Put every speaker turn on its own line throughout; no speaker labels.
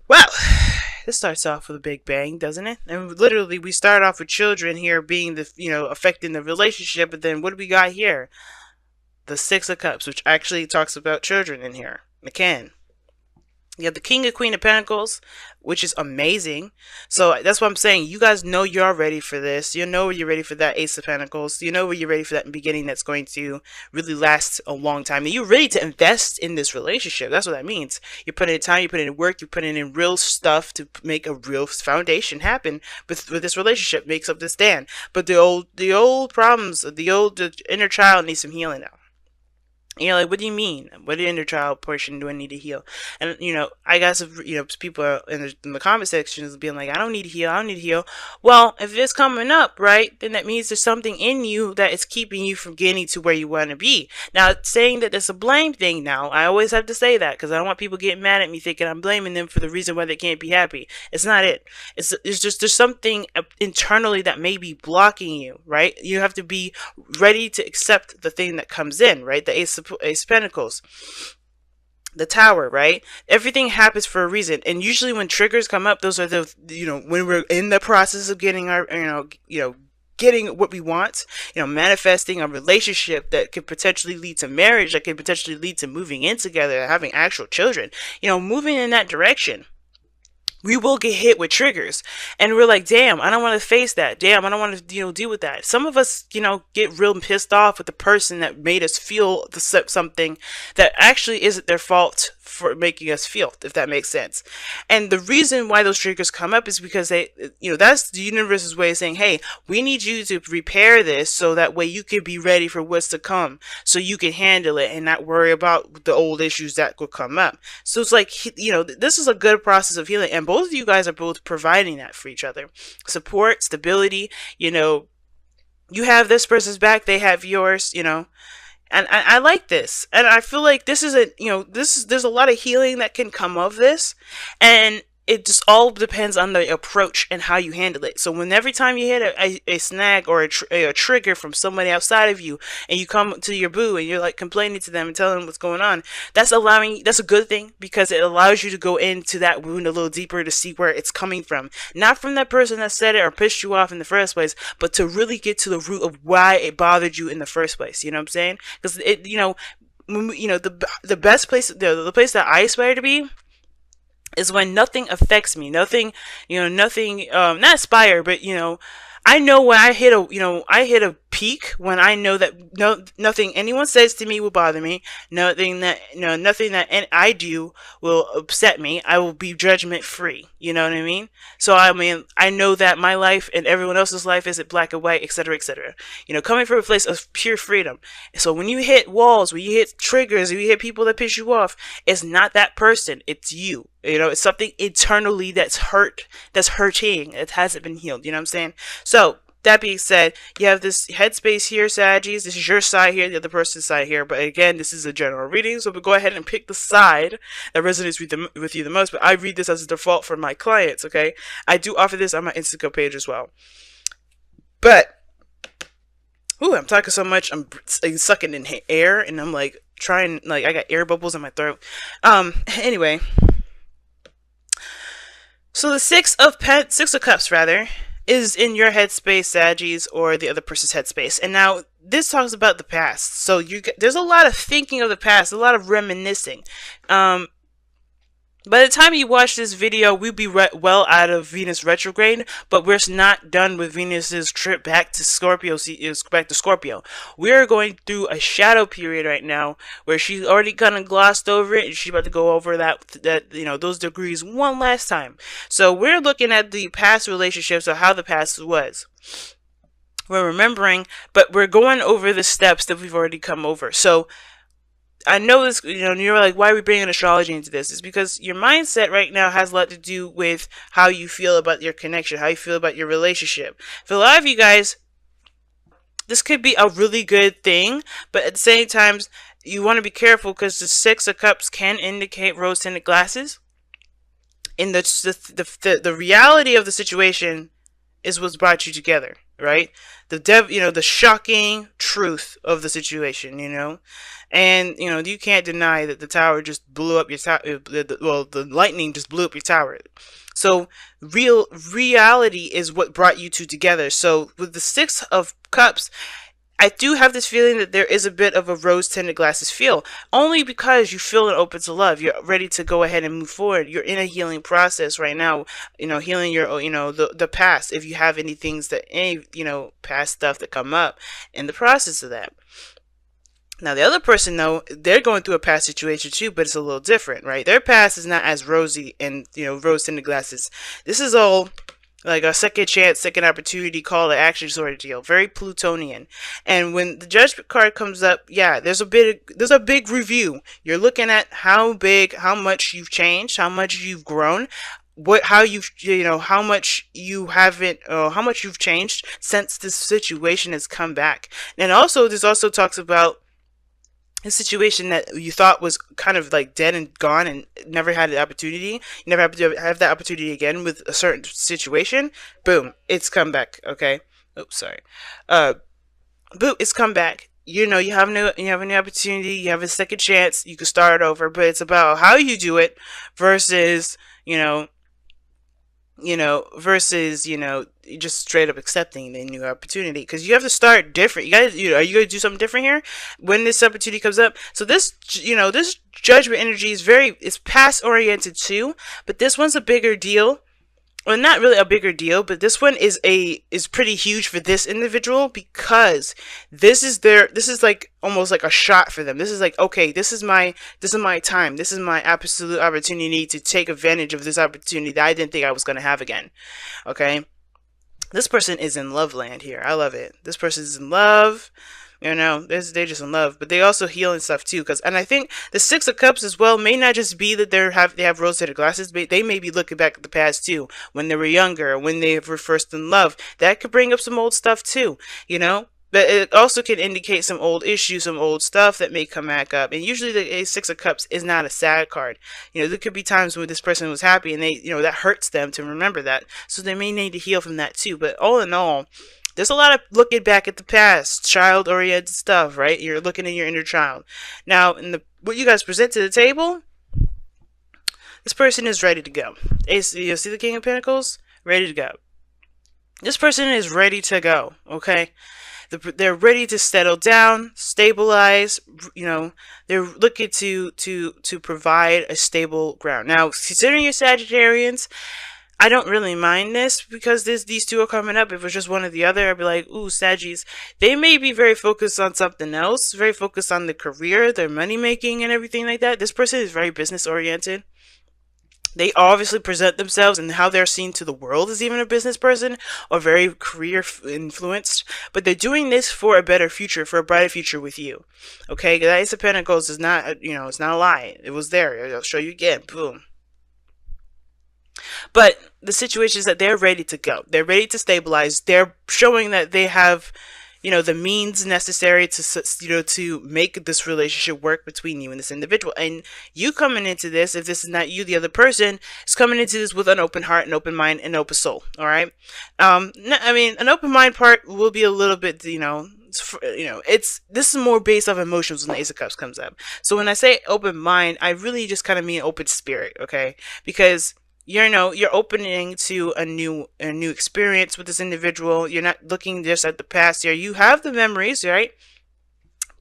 Well, this starts off with a big bang, doesn't it? And literally, we start off with children here being the, affecting the relationship, but then what do we got here? The Six of Cups, which actually talks about children in here. McCann. You have the King and Queen of Pentacles, which is amazing. So that's what I'm saying. You guys know you're ready for this. You know you're ready for that Ace of Pentacles. You know you're ready for that beginning that's going to really last a long time. And you're ready to invest in this relationship. That's what that means. You're putting in time, you're putting in work, you're putting in real stuff to make a real foundation happen with this relationship. Makes up this stand. But the old problems, the inner child needs some healing now. You're like, what do you mean? What inner child portion do I need to heal? And, I got some, people in the comment sections being like, I don't need to heal, I don't need to heal. Well, if it's coming up, right, then that means there's something in you that is keeping you from getting to where you want to be. Now, saying that it's a blame thing now, I always have to say that because I don't want people getting mad at me thinking I'm blaming them for the reason why they can't be happy. It's not it. It's just there's something internally that may be blocking you, right? You have to be ready to accept the thing that comes in, right? The Ace of Pentacles, the Tower, right? Everything happens for a reason, and usually when triggers come up, those are the when we're in the process of getting our getting what we want, manifesting a relationship that could potentially lead to marriage, that could potentially lead to moving in together, having actual children, moving in that direction. We will get hit with triggers, and we're like, damn, I don't want to face that. Damn, I don't want to deal with that. Some of us get real pissed off with the person that made us feel something that actually isn't their fault for making us feel, if that makes sense. And the reason why those triggers come up is because that's the universe's way of saying, hey, we need you to repair this so that way you can be ready for what's to come, so you can handle it and not worry about the old issues that will come up. So it's like, this is a good process of healing, and both of you guys are both providing that for each other. Support, stability, you have this person's back, they have yours, and I like this, and I feel like this is there's a lot of healing that can come of this, and it just all depends on the approach and how you handle it. So every time you hit a snag or a trigger from somebody outside of you, and you come to your boo and you're like complaining to them and telling them what's going on, that's a good thing, because it allows you to go into that wound a little deeper to see where it's coming from. Not from that person that said it or pissed you off in the first place, but to really get to the root of why it bothered you in the first place. You know what I'm saying? Because the best place, the place that I aspire to be, is when nothing affects me, nothing, not aspire, but I know when I hit a peak when I know that nothing anyone says to me will bother me, nothing that I do will upset me. I will be judgment free. You know what I mean? So I know that my life and everyone else's life isn't black and white, etc., etc. Coming from a place of pure freedom. So when you hit walls, when you hit triggers, when you hit people that piss you off, it's not that person, it's you. It's something internally that's hurting. It hasn't been healed. You know what I'm saying? So, that being said, you have this headspace here, Saggies. This is your side here, the other person's side here. But again, this is a general reading, so we'll go ahead and pick the side that resonates with you the most. But I read this as a default for my clients, okay? I do offer this on my Instagram page as well. But, I'm talking so much, I'm sucking in air, and I'm like trying, like I got air bubbles in my throat. Anyway. So the Six of Cups, is in your headspace, Saggies, or the other person's headspace. And now, this talks about the past. So there's a lot of thinking of the past, a lot of reminiscing. By the time you watch this video, we'll be well out of Venus retrograde, but we're not done with Venus's trip back to Scorpio. We're going through a shadow period right now, where she's already kind of glossed over it, and she's about to go over those degrees one last time. So we're looking at the past relationships, or how the past was. We're remembering, but we're going over the steps that we've already come over. So I know this, you're like, why are we bringing astrology into this? It's because your mindset right now has a lot to do with how you feel about your connection, how you feel about your relationship. For a lot of you guys, this could be a really good thing, but at the same time, you want to be careful, because the Six of Cups can indicate rose-tinted glasses. And the reality of the situation is what's brought you together. right? The shocking truth of the situation, and you can't deny that the tower just blew up your tower. Well, the lightning just blew up your tower. So reality is what brought you two together. So with the Six of Cups, I do have this feeling that there is a bit of a rose-tinted glasses feel, only because you feel open to love. You're ready to go ahead and move forward. You're in a healing process right now, healing your, the past. If you have any things that, past stuff that come up in the process of that. Now, the other person, though, they're going through a past situation too, but it's a little different, right? Their past is not as rosy and, rose-tinted glasses. This is all like a second chance, second opportunity, call to action sort of deal. Very Plutonian. And when the Judgment card comes up, yeah, there's a big review. You're looking at how much you've changed, how much you've grown, how much you've changed since this situation has come back. And also, this also talks about a situation that you thought was kind of like dead and gone and never had the opportunity. You never have to have that opportunity again with a certain situation. Boom, it's come back. Okay. Oops, sorry. Boom, it's come back. You have a new opportunity. You have a second chance. You can start over, but it's about how you do it versus just straight up accepting the new opportunity, because you have to start different. You guys, are you going to do something different here when this opportunity comes up? So this Judgment energy is past oriented too, but this one's a bigger deal. Well, not really a bigger deal, but this one is pretty huge for this individual, because this is like almost like a shot for them. This is like, okay, this is my time. This is my absolute opportunity to take advantage of this opportunity that I didn't think I was going to have again. Okay. This person is in love land here. I love it. This person is in love. They're just in love, but they also heal and stuff too. And I think the Six of Cups as well may not just be that they have rose-tinted glasses, but they may be looking back at the past too, when they were younger, when they were first in love. That could bring up some old stuff too, But it also can indicate some old issues, some old stuff that may come back up. And usually the Six of Cups is not a sad card. There could be times when this person was happy and they, that hurts them to remember that. So they may need to heal from that too. But all in all, there's a lot of looking back at the past, child-oriented stuff, right? You're looking at your inner child. Now, what you guys present to the table, this person is ready to go. You see the King of Pentacles? Ready to go. This person is ready to go, okay? They're ready to settle down, stabilize, they're looking to provide a stable ground. Now, considering you're Sagittarians, I don't really mind this, because these two are coming up. If it was just one or the other, I'd be like, ooh, Saggies. They may be very focused on something else, very focused on the career, their money making and everything like that. This person is very business oriented. They obviously present themselves and how they're seen to the world as even a business person, or very career influenced, but they're doing this for a better future, for a brighter future with you. Okay, the Ace of Pentacles is not, it's not a lie. It was there. I'll show you again. Boom. But the situation is that they're ready to go. They're ready to stabilize. They're showing that they have, the means necessary to make this relationship work between you and this individual. And you coming into this, if this is not you, the other person is coming into this with an open heart, an open mind, and an open soul. All right. An open mind part will be a little bit, this is more based off emotions when the Ace of Cups comes up. So when I say open mind, I really just kind of mean open spirit. Okay, because you're opening to a new experience with this individual. You're not looking just at the past here. You have the memories, right?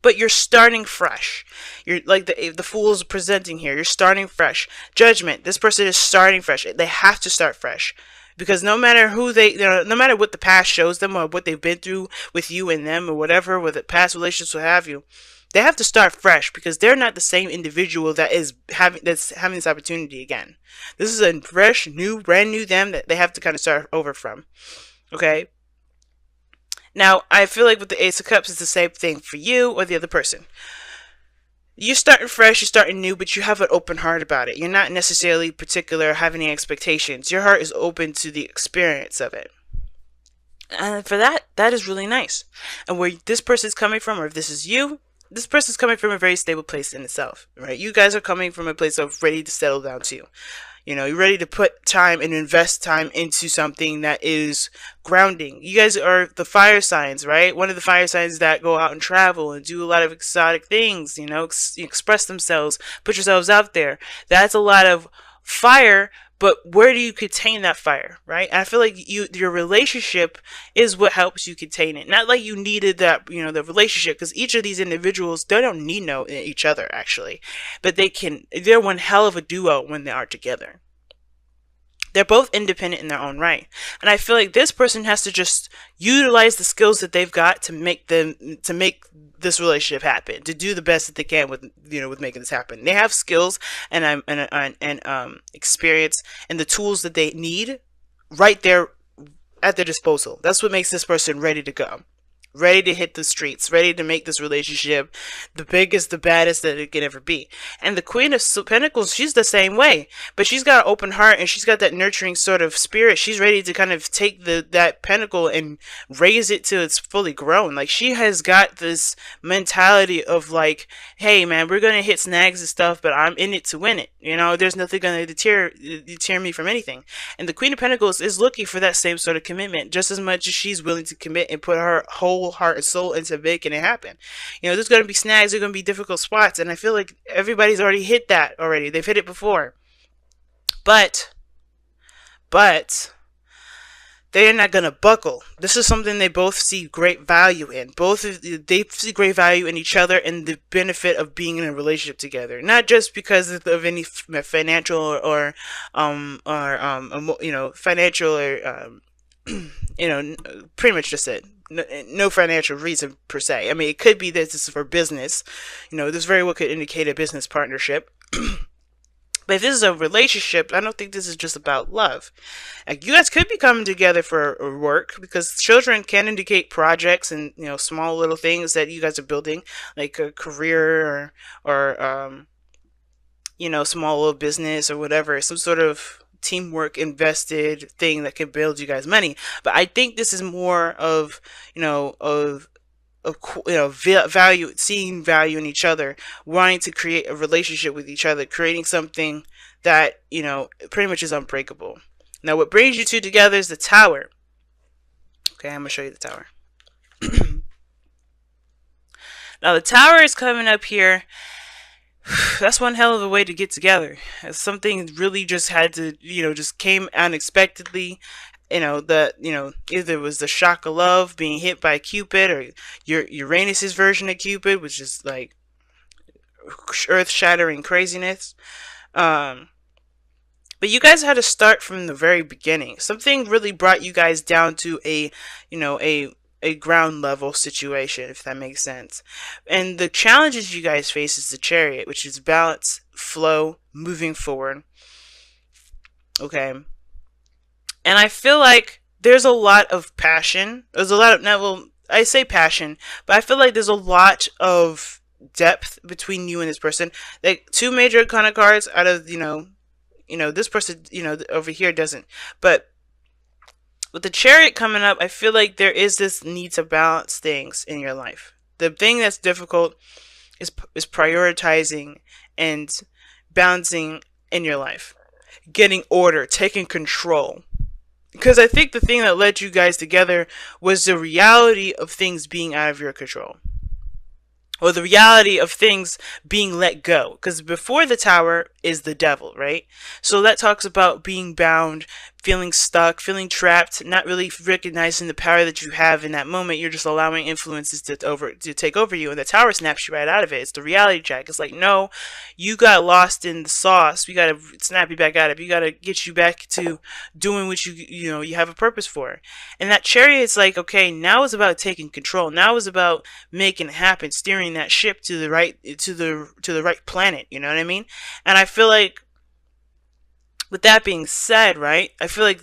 But you're starting fresh. You're like the Fool is presenting here. You're starting fresh. Judgment. This person is starting fresh. They have to start fresh, because no matter no matter what the past shows them, or what they've been through with you and them, or whatever, with the past relationships, what have you, they have to start fresh, because they're not the same individual that's having this opportunity again. This is a fresh, brand new them that they have to kind of start over from. Okay. Now, I feel like with the Ace of Cups, it's the same thing for you or the other person. You're starting fresh, you're starting new, but you have an open heart about it. You're not necessarily particular, having any expectations. Your heart is open to the experience of it. And for that is really nice. And where this person's coming from, or if this is you, this person's coming from a very stable place in itself, right? You guys are coming from a place of ready to settle down too. You know, you're ready to put time and invest time into something that is grounding. You guys are the fire signs, right? One of the fire signs that go out and travel and do a lot of exotic things, you know, express themselves, put yourselves out there. That's a lot of fire, but where do you contain that fire, right? And I feel like your relationship is what helps you contain it. Not like you needed that, you know, the relationship, because each of these individuals, they don't need no each other actually, but they're one hell of a duo when they are together. They're both independent in their own right. And I feel like this person has to just utilize the skills that they've got to make this relationship happen, to do the best that they can with, you know, with making this happen. They have skills and experience and the tools that they need right there at their disposal. That's what makes this person ready to go. Ready to hit the streets, ready to make this relationship the biggest, the baddest that it can ever be. And the Queen of Pentacles, she's the same way, but she's got an open heart and she's got that nurturing sort of spirit. She's ready to kind of take that pentacle and raise it till it's fully grown. Like, she has got this mentality of like, hey man, we're gonna hit snags and stuff, but I'm in it to win it. You know, there's nothing gonna deter me from anything. And the Queen of Pentacles is looking for that same sort of commitment, just as much as she's willing to commit and put her whole heart and soul into making it happen. You know, there's going to be snags, there's going to be difficult spots, and I feel like everybody's already hit that already. They've hit it before. But they're not going to buckle. This is something they both see great value in. They see great value in each other and the benefit of being in a relationship together. Not just because of any financial or you know, financial or you know, pretty much just it. No financial reason per se. I mean, it could be that this is for business. You know, this very well could indicate a business partnership. But if this is a relationship, I don't think this is just about love. Like, you guys could be coming together for work, because children can indicate projects and, you know, small little things that you guys are building, like a career or you know, small little business or whatever, some sort of teamwork invested thing that can build you guys money. But I think this is more of, you know, value, seeing value in each other, wanting to create a relationship with each other, creating something that, you know, pretty much is unbreakable. Now, what brings you two together is the Tower. Okay, I'm gonna show you the Tower. Now, the Tower is coming up here. That's one hell of a way to get together. Something really just had to, you know, just came unexpectedly. You know, either it was the shock of love, being hit by Cupid, or your Uranus's version of Cupid, which is like earth-shattering craziness. But you guys had to start from the very beginning. Something really brought you guys down to a, you know, a ground level situation, if that makes sense. And the challenges you guys face is the Chariot, which is balance, flow, moving forward. Okay. And I feel like there's a lot of passion. There's a lot of, now, well, I say passion, but I feel like there's a lot of depth between you and this person. Like, two major kind of cards out of, you know, this person, you know, over here doesn't. But with the Chariot coming up, I feel like there is this need to balance things in your life. The thing that's difficult is prioritizing and balancing in your life. Getting order, taking control. Because I think the thing that led you guys together was the reality of things being out of your control. Or the reality of things being let go. Because before the Tower is the Devil, right? So that talks about being bound, feeling stuck, feeling trapped, not really recognizing the power that you have in that moment. You're just allowing influences to take over you, and the Tower snaps you right out of it. It's the reality check. It's like, no, you got lost in the sauce. We gotta snap you back out of it. We gotta get you back to doing what you have a purpose for. And that Chariot's like, okay, now it's about taking control. Now it's about making it happen, steering that ship to the right right planet. You know what I mean? And I feel like, with that being said, right, I feel like,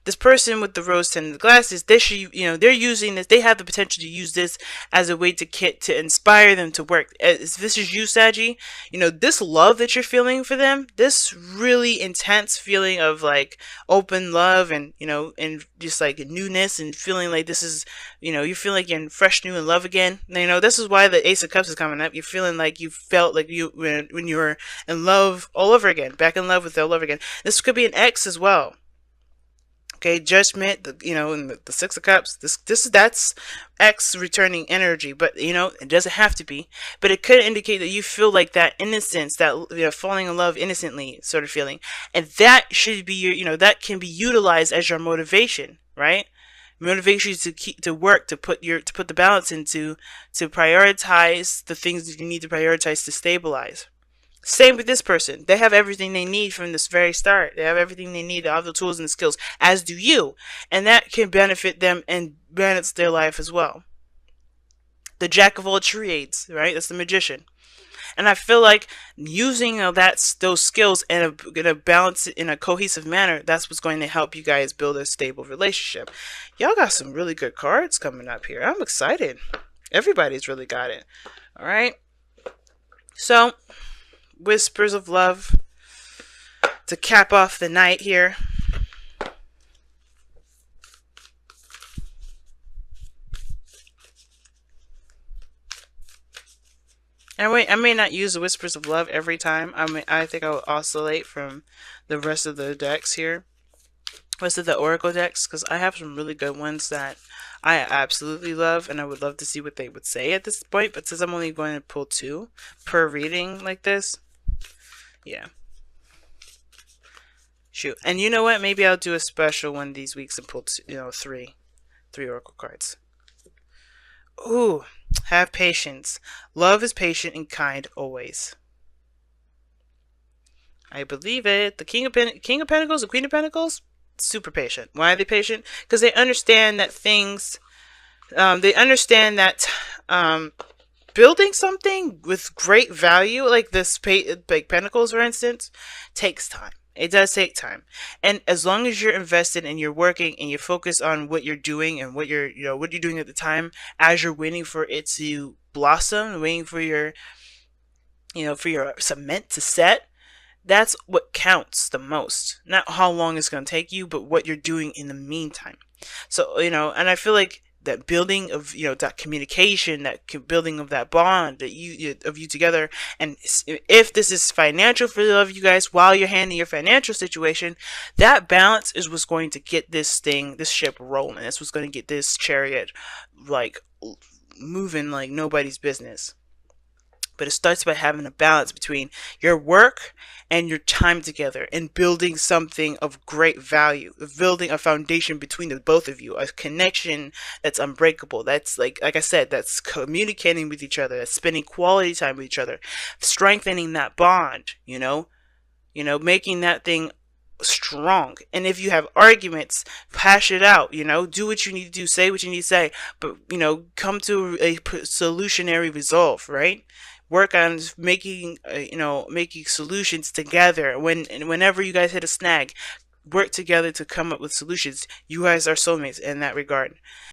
this person with the rose tinted glasses, they should, they're using this, they have the potential to use this as a way to inspire them to work. As this is you, Saggy, this love that you're feeling for them, this really intense feeling of like open love, and and just like newness, and feeling like this is, you feel like you're fresh, new in love again. This is why the Ace of Cups is coming up. You're feeling like you felt like when you were in love all over again, back in love with all over again. This could be an ex as well. Okay, Judgment, and the Six of Cups. That's X returning energy, but it doesn't have to be. But it could indicate that you feel like that innocence, that falling in love innocently sort of feeling, and that should be your, that can be utilized as your motivation, right? Motivation to work, to put the balance into, to prioritize the things that you need to prioritize to stabilize. Same with this person. They have everything they need from this very start. They have everything they need, all the tools and the skills, as do you. And that can benefit them and balance their life as well. The Jack of all trades, right? That's the Magician. And I feel like using those skills in a balance, in a cohesive manner, that's what's going to help you guys build a stable relationship. Y'all got some really good cards coming up here. I'm excited. Everybody's really got it. All right. So, Whispers of Love to cap off the night here. And wait, I may not use the Whispers of Love every time. I think I will oscillate from the rest of the decks here. Rest of the Oracle decks, because I have some really good ones that I absolutely love, and I would love to see what they would say at this point. But since I'm only going to pull 2 per reading like this, yeah. Shoot. And you know what? Maybe I'll do a special one these weeks and pull, 3 Oracle cards. Ooh, have patience. Love is patient and kind always. I believe it. The King of Pentacles, the Queen of Pentacles, super patient. Why are they patient? Because they understand that things, building something with great value, like this, like Pentacles, for instance, takes time. It does take time. And as long as you're invested and you're working and you're focused on what you're doing and what you're doing at the time, as you're waiting for it to blossom, waiting for your, for your cement to set, that's what counts the most. Not how long it's going to take you, but what you're doing in the meantime. So, and I feel like that building of, that communication, that building of that bond that you together, and if this is financial for the of you guys while you're handling your financial situation, that balance is what's going to get this ship rolling. That's what's going to get this chariot like moving like nobody's business. But it starts by having a balance between your work and your time together, and building something of great value, building a foundation between the both of you, a connection that's unbreakable. That's like I said, that's communicating with each other, that's spending quality time with each other, strengthening that bond, making that thing strong. And if you have arguments, hash it out, do what you need to do, say what you need to say, but come to a solutionary resolve, right? Work on making solutions together. Whenever you guys hit a snag, work together to come up with solutions. You guys are soulmates in that regard.